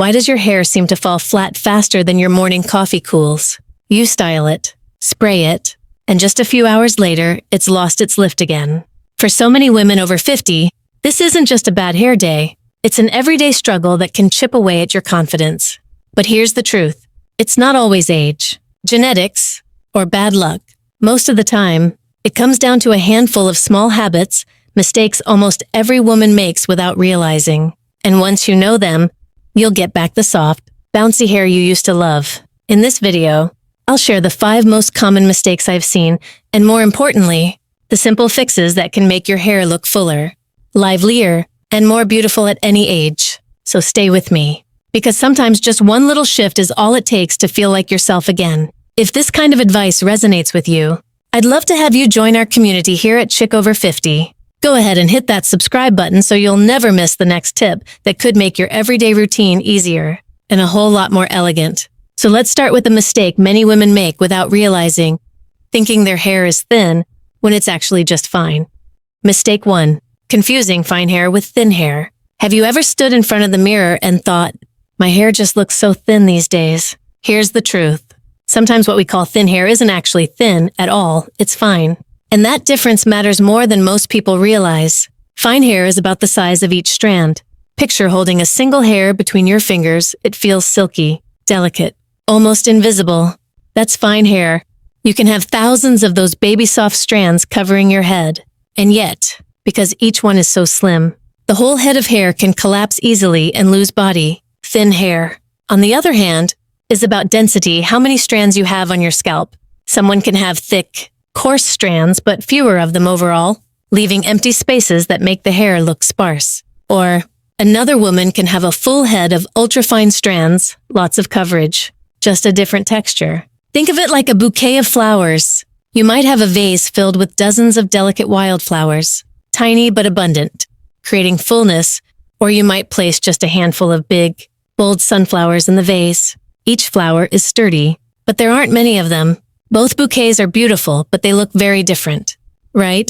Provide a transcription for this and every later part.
Why does your hair seem to fall flat faster than your morning coffee cools? You style it, spray it, and just a few hours later, it's lost its lift again. For so many women over 50, this isn't just a bad hair day. It's an everyday struggle that can chip away at your confidence. But here's the truth. It's not always age, genetics, or bad luck. Most of the time, it comes down to a handful of small habits, mistakes almost every woman makes without realizing. And once you know them, you'll get back the soft, bouncy hair you used to love. In this video, I'll share the 5 most common mistakes I've seen, and more importantly, the simple fixes that can make your hair look fuller, livelier, and more beautiful at any age. So stay with me, because sometimes just one little shift is all it takes to feel like yourself again. If this kind of advice resonates with you, I'd love to have you join our community here at Chic Over 50. Go ahead and hit that subscribe button so you'll never miss the next tip that could make your everyday routine easier and a whole lot more elegant. So let's start with a mistake many women make without realizing, thinking their hair is thin when it's actually just fine. Mistake 1. Confusing fine hair with thin hair. Have you ever stood in front of the mirror and thought, my hair just looks so thin these days? Here's the truth. Sometimes what we call thin hair isn't actually thin at all, it's fine. And that difference matters more than most people realize. Fine hair is about the size of each strand. Picture holding a single hair between your fingers. It feels silky, delicate, almost invisible. That's fine hair. You can have thousands of those baby-soft strands covering your head. And yet, because each one is so slim, the whole head of hair can collapse easily and lose body. Thin hair, on the other hand, is about density, how many strands you have on your scalp. Someone can have thick, coarse strands, but fewer of them overall, leaving empty spaces that make the hair look sparse. Or another woman can have a full head of ultrafine strands, lots of coverage, just a different texture. Think of it like a bouquet of flowers. You might have a vase filled with dozens of delicate wildflowers, tiny but abundant, creating fullness, or you might place just a handful of big, bold sunflowers in the vase. Each flower is sturdy, but there aren't many of them. Both bouquets are beautiful, but they look very different, right?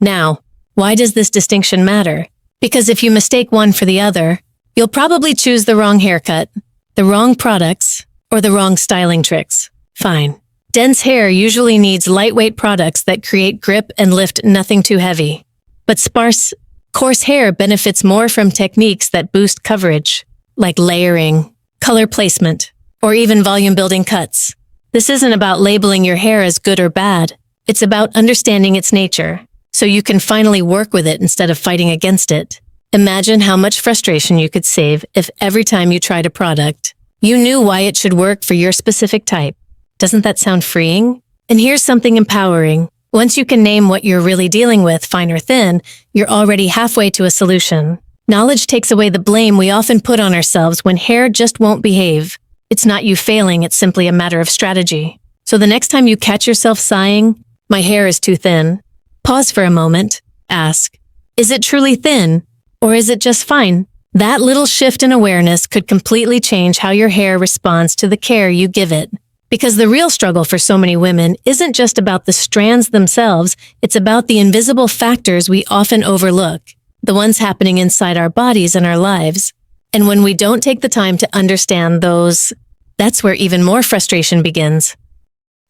Now, why does this distinction matter? Because if you mistake one for the other, you'll probably choose the wrong haircut, the wrong products, or the wrong styling tricks. Fine. Dense hair usually needs lightweight products that create grip and lift nothing too heavy. But sparse, coarse hair benefits more from techniques that boost coverage, like layering, color placement, or even volume-building cuts. This isn't about labeling your hair as good or bad. It's about understanding its nature, so you can finally work with it instead of fighting against it. Imagine how much frustration you could save if every time you tried a product, you knew why it should work for your specific type. Doesn't that sound freeing? And here's something empowering. Once you can name what you're really dealing with, fine or thin, you're already halfway to a solution. Knowledge takes away the blame we often put on ourselves when hair just won't behave. It's not you failing, it's simply a matter of strategy. So the next time you catch yourself sighing, my hair is too thin, pause for a moment, ask, is it truly thin, or is it just fine? That little shift in awareness could completely change how your hair responds to the care you give it. Because the real struggle for so many women isn't just about the strands themselves, it's about the invisible factors we often overlook, the ones happening inside our bodies and our lives. And when we don't take the time to understand those, that's where even more frustration begins.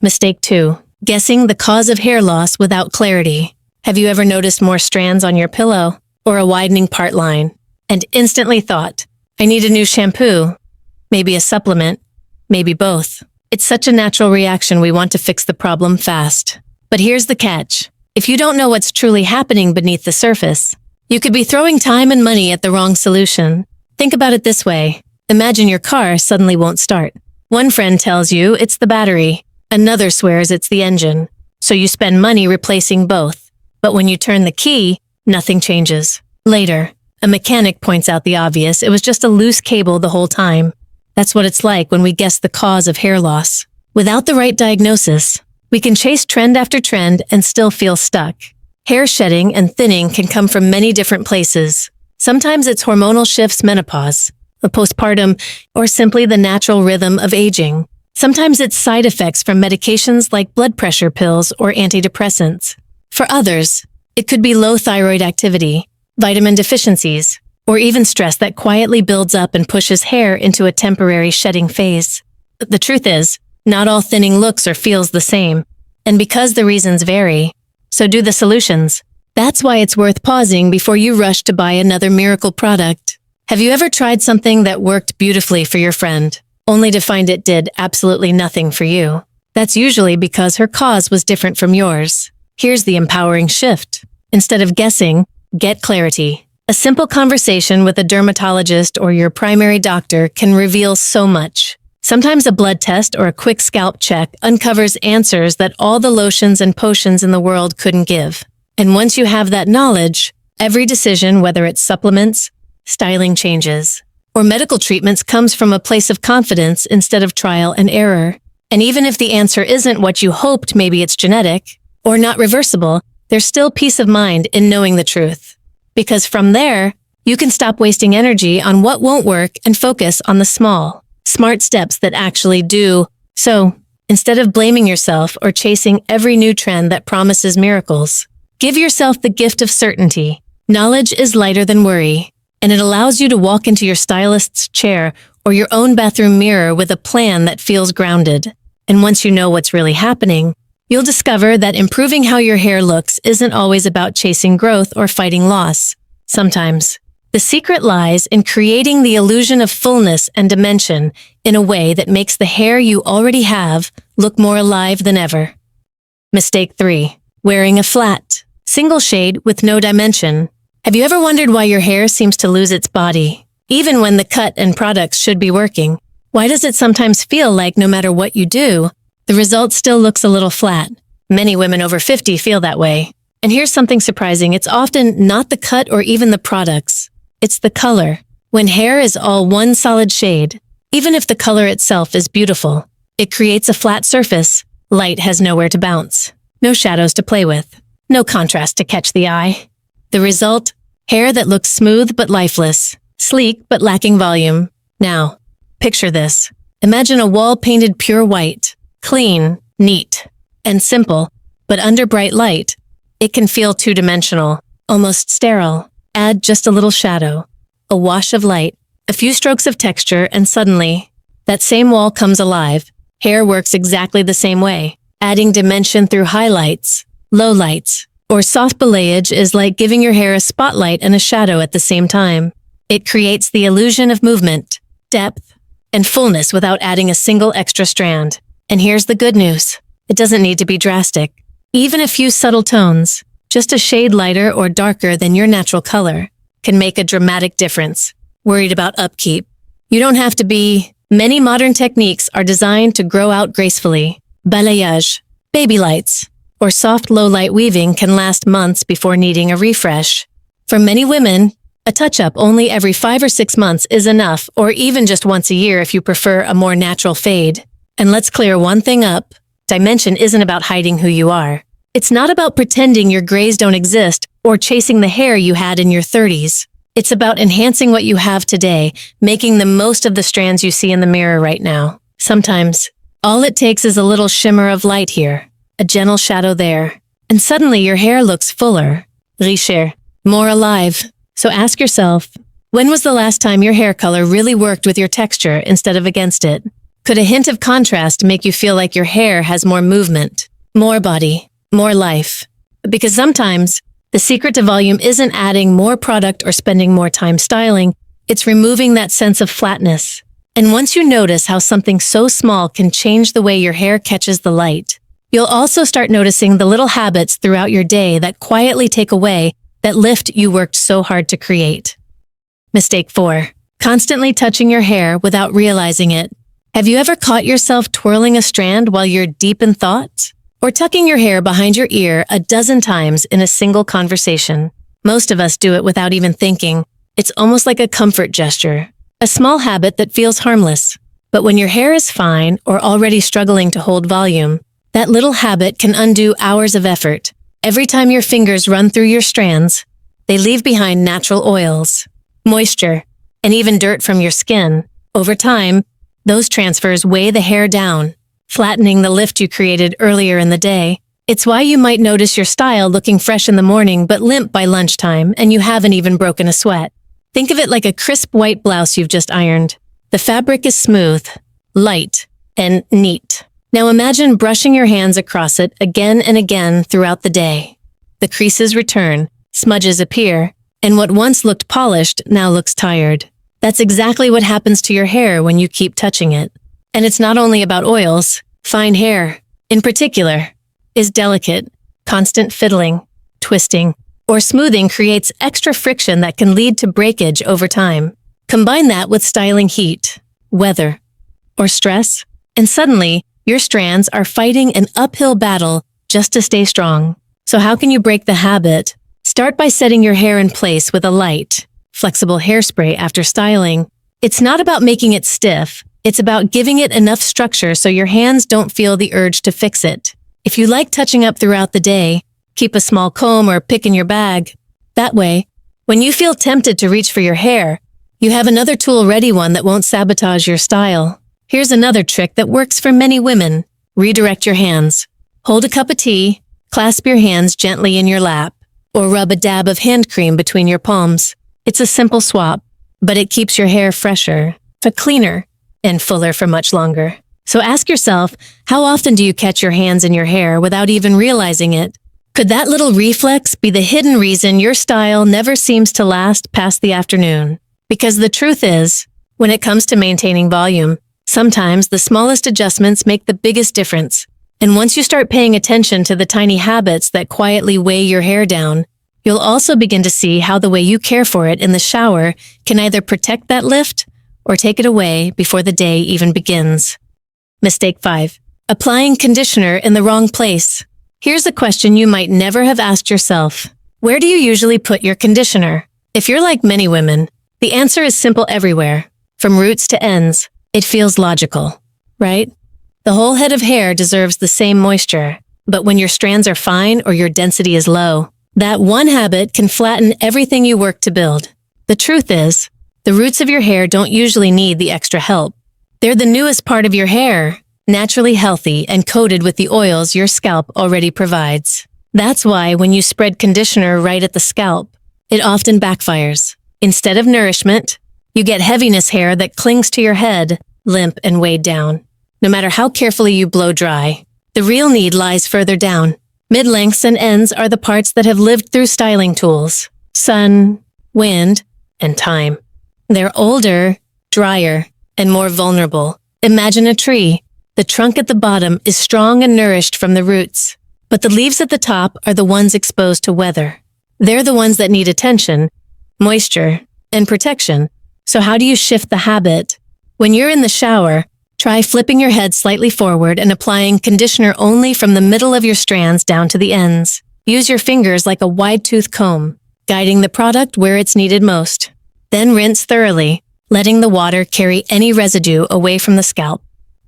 Mistake 2. Guessing the cause of hair loss without clarity. Have you ever noticed more strands on your pillow or a widening part line and instantly thought, I need a new shampoo, maybe a supplement, maybe both? It's such a natural reaction we want to fix the problem fast. But here's the catch. If you don't know what's truly happening beneath the surface, you could be throwing time and money at the wrong solution. Think about it this way. Imagine your car suddenly won't start. One friend tells you it's the battery. Another swears it's the engine. So you spend money replacing both. But when you turn the key, nothing changes. Later, a mechanic points out the obvious. It was just a loose cable the whole time. That's what it's like when we guess the cause of hair loss. Without the right diagnosis, we can chase trend after trend and still feel stuck. Hair shedding and thinning can come from many different places. Sometimes it's hormonal shifts, menopause, a postpartum, or simply the natural rhythm of aging. Sometimes it's side effects from medications like blood pressure pills or antidepressants. For others, it could be low thyroid activity, vitamin deficiencies, or even stress that quietly builds up and pushes hair into a temporary shedding phase. The truth is, not all thinning looks or feels the same. And because the reasons vary, so do the solutions. That's why it's worth pausing before you rush to buy another miracle product. Have you ever tried something that worked beautifully for your friend, only to find it did absolutely nothing for you? That's usually because her cause was different from yours. Here's the empowering shift. Instead of guessing, get clarity. A simple conversation with a dermatologist or your primary doctor can reveal so much. Sometimes a blood test or a quick scalp check uncovers answers that all the lotions and potions in the world couldn't give. And once you have that knowledge, every decision, whether it's supplements, styling changes, or medical treatments, comes from a place of confidence instead of trial and error. And even if the answer isn't what you hoped, maybe it's genetic or not reversible, there's still peace of mind in knowing the truth. Because from there, you can stop wasting energy on what won't work and focus on the small, smart steps that actually do. So, instead of blaming yourself or chasing every new trend that promises miracles, give yourself the gift of certainty. Knowledge is lighter than worry, and it allows you to walk into your stylist's chair or your own bathroom mirror with a plan that feels grounded. And once you know what's really happening, you'll discover that improving how your hair looks isn't always about chasing growth or fighting loss. Sometimes, the secret lies in creating the illusion of fullness and dimension in a way that makes the hair you already have look more alive than ever. Mistake 3. Wearing a flat, single shade with no dimension. Have you ever wondered why your hair seems to lose its body, even when the cut and products should be working? Why does it sometimes feel like no matter what you do, the result still looks a little flat? Many women over 50 feel that way. And here's something surprising. It's often not the cut or even the products. It's the color. When hair is all one solid shade, even if the color itself is beautiful, it creates a flat surface. Light has nowhere to bounce, no shadows to play with, no contrast to catch the eye. The result? Hair that looks smooth but lifeless, sleek but lacking volume. Now, picture this. Imagine a wall painted pure white, clean, neat, and simple, but under bright light, it can feel two-dimensional, almost sterile. Add just a little shadow, a wash of light, a few strokes of texture, and suddenly, that same wall comes alive. Hair works exactly the same way. Adding dimension through highlights, lowlights, or soft balayage is like giving your hair a spotlight and a shadow at the same time. It creates the illusion of movement, depth, and fullness without adding a single extra strand. And here's the good news. It doesn't need to be drastic. Even a few subtle tones, just a shade lighter or darker than your natural color, can make a dramatic difference. Worried about upkeep? You don't have to be. Many modern techniques are designed to grow out gracefully. Balayage, baby lights, or soft low-light weaving can last months before needing a refresh. For many women, a touch-up only every 5 or 6 months is enough, or even just once a year if you prefer a more natural fade. And let's clear one thing up. Dimension isn't about hiding who you are. It's not about pretending your grays don't exist or chasing the hair you had in your 30s. It's about enhancing what you have today, making the most of the strands you see in the mirror right now. Sometimes, all it takes is a little shimmer of light here, a gentle shadow there, and suddenly your hair looks fuller, richer, more alive. So ask yourself, when was the last time your hair color really worked with your texture instead of against it? Could a hint of contrast make you feel like your hair has more movement, more body, more life? Because sometimes, the secret to volume isn't adding more product or spending more time styling, it's removing that sense of flatness. And once you notice how something so small can change the way your hair catches the light, you'll also start noticing the little habits throughout your day that quietly take away that lift you worked so hard to create. Mistake 4. Constantly touching your hair without realizing it. Have you ever caught yourself twirling a strand while you're deep in thought? Or tucking your hair behind your ear a dozen times in a single conversation? Most of us do it without even thinking. It's almost like a comfort gesture, a small habit that feels harmless. But when your hair is fine or already struggling to hold volume, that little habit can undo hours of effort. Every time your fingers run through your strands, they leave behind natural oils, moisture, and even dirt from your skin. Over time, those transfers weigh the hair down, flattening the lift you created earlier in the day. It's why you might notice your style looking fresh in the morning but limp by lunchtime and you haven't even broken a sweat. Think of it like a crisp white blouse you've just ironed. The fabric is smooth, light, and neat. Now imagine brushing your hands across it again and again throughout the day. The creases return, smudges appear, and what once looked polished now looks tired. That's exactly what happens to your hair when you keep touching it. And it's not only about oils. Fine hair, in particular, is delicate. Constant fiddling, twisting, or smoothing creates extra friction that can lead to breakage over time. Combine that with styling heat, weather, or stress, and suddenly your strands are fighting an uphill battle just to stay strong. So how can you break the habit? Start by setting your hair in place with a light, flexible hairspray after styling. It's not about making it stiff. It's about giving it enough structure so your hands don't feel the urge to fix it. If you like touching up throughout the day, keep a small comb or pick in your bag. That way, when you feel tempted to reach for your hair, you have another tool ready, one that won't sabotage your style. Here's another trick that works for many women. Redirect your hands. Hold a cup of tea, clasp your hands gently in your lap, or rub a dab of hand cream between your palms. It's a simple swap, but it keeps your hair fresher, cleaner, and fuller for much longer. So ask yourself, how often do you catch your hands in your hair without even realizing it? Could that little reflex be the hidden reason your style never seems to last past the afternoon? Because the truth is, when it comes to maintaining volume, sometimes the smallest adjustments make the biggest difference. And once you start paying attention to the tiny habits that quietly weigh your hair down, you'll also begin to see how the way you care for it in the shower can either protect that lift or take it away before the day even begins. Mistake 5. Applying conditioner in the wrong place. Here's a question you might never have asked yourself. Where do you usually put your conditioner? If you're like many women, the answer is simple everywhere. From roots to ends, it feels logical, right? The whole head of hair deserves the same moisture, but when your strands are fine or your density is low, that one habit can flatten everything you work to build. The truth is, the roots of your hair don't usually need the extra help. They're the newest part of your hair, naturally healthy and coated with the oils your scalp already provides. That's why when you spread conditioner right at the scalp, it often backfires. Instead of nourishment, you get heaviness hair that clings to your head, limp and weighed down. No matter how carefully you blow dry, the real need lies further down. Mid-lengths and ends are the parts that have lived through styling tools, sun, wind, and time. They're older, drier, and more vulnerable. Imagine a tree. The trunk at the bottom is strong and nourished from the roots, but the leaves at the top are the ones exposed to weather. They're the ones that need attention, moisture, and protection. So how do you shift the habit? When you're in the shower, try flipping your head slightly forward and applying conditioner only from the middle of your strands down to the ends. Use your fingers like a wide-tooth comb, guiding the product where it's needed most. Then rinse thoroughly, letting the water carry any residue away from the scalp.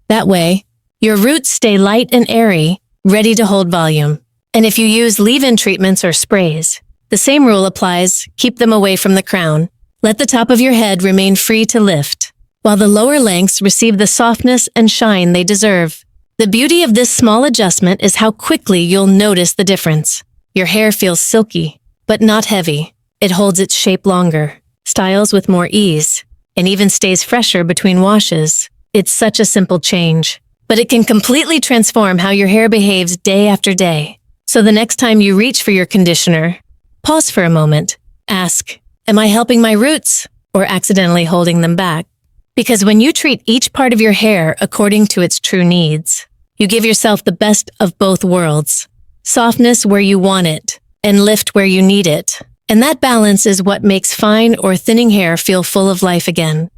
That way, your roots stay light and airy, ready to hold volume. And if you use leave-in treatments or sprays, the same rule applies. Keep them away from the crown. Let the top of your head remain free to lift, while the lower lengths receive the softness and shine they deserve. The beauty of this small adjustment is how quickly you'll notice the difference. Your hair feels silky, but not heavy. It holds its shape longer, styles with more ease, and even stays fresher between washes. It's such a simple change, but it can completely transform how your hair behaves day after day. So the next time you reach for your conditioner, pause for a moment. Ask, am I helping my roots or accidentally holding them back? Because when you treat each part of your hair according to its true needs, you give yourself the best of both worlds. Softness where you want it, and lift where you need it. And that balance is what makes fine or thinning hair feel full of life again.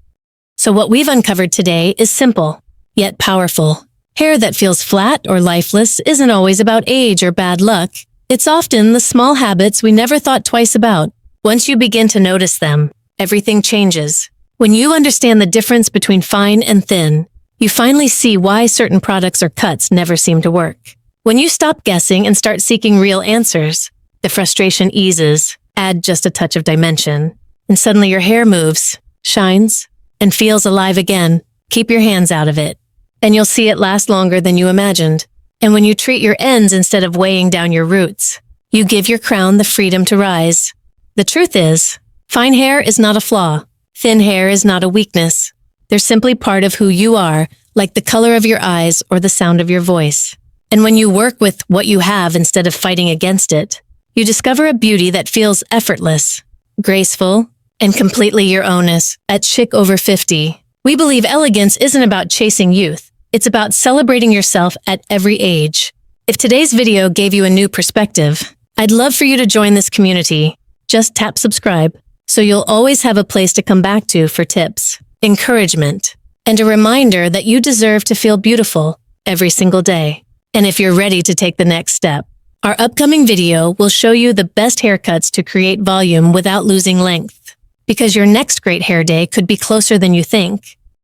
So what we've uncovered today is simple, yet powerful. Hair that feels flat or lifeless isn't always about age or bad luck. It's often the small habits we never thought twice about. Once you begin to notice them, everything changes. When you understand the difference between fine and thin, you finally see why certain products or cuts never seem to work. When you stop guessing and start seeking real answers, the frustration eases. Add just a touch of dimension, and suddenly your hair moves, shines, and feels alive again. Keep your hands out of it, and you'll see it last longer than you imagined. And when you treat your ends instead of weighing down your roots, you give your crown the freedom to rise. The truth is, Fine hair is not a flaw. Thin hair is not a weakness. They're simply part of who you are, like the color of your eyes or the sound of your voice. And when you work with what you have instead of fighting against it, you discover a beauty that feels effortless, graceful, and completely your own. At Chic Over 50, we believe elegance isn't about chasing youth. It's about celebrating yourself at every age. If today's video gave you a new perspective, I'd love for you to join this community. Just tap subscribe, so you'll always have a place to come back to for tips, encouragement, and a reminder that you deserve to feel beautiful every single day. And if you're ready to take the next step, our upcoming video will show you the best haircuts to create volume without losing length. Because your next great hair day could be closer than you think.